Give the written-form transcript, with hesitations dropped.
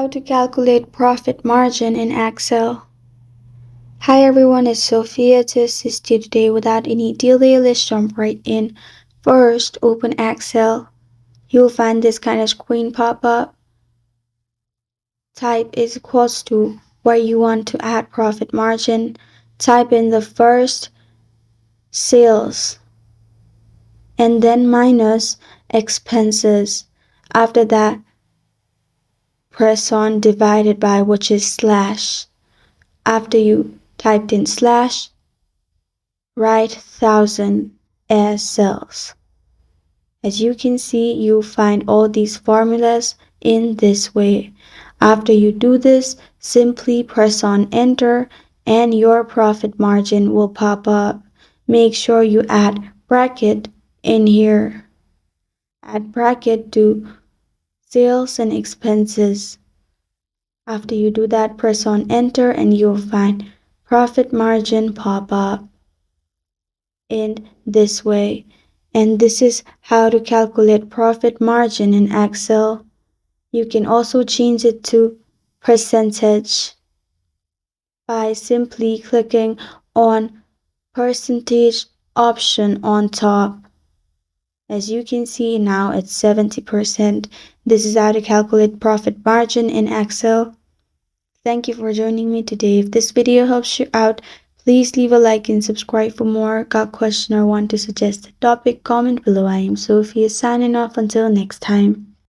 How to calculate profit margin in Excel. Hi everyone, it's Sophia to assist you today. Without any delay, let's jump right in. First, open Excel. You'll find this kind of screen pop up. Type is equals to where you want to add profit margin. Type in the first sales and then minus expenses. After that, press on divided by, which is slash. After you typed in slash, write 1000 as sales. As you can see, you'll find all these formulas in this way. After you do this, simply press on enter and your profit margin will pop up. Make sure you add bracket in here. Add bracket to sales and expenses. After you do that, press on enter and you'll find profit margin pop up in this way. And this is how to calculate profit margin in Excel. You can also change it to percentage by simply clicking on percentage option on top. As you can see now, it's 70%. This is how to calculate profit margin in Excel. Thank you for joining me today. If this video helps you out, please leave a like and subscribe for more. Got a question or want to suggest a topic? Comment below. I am Sophia signing off until next time.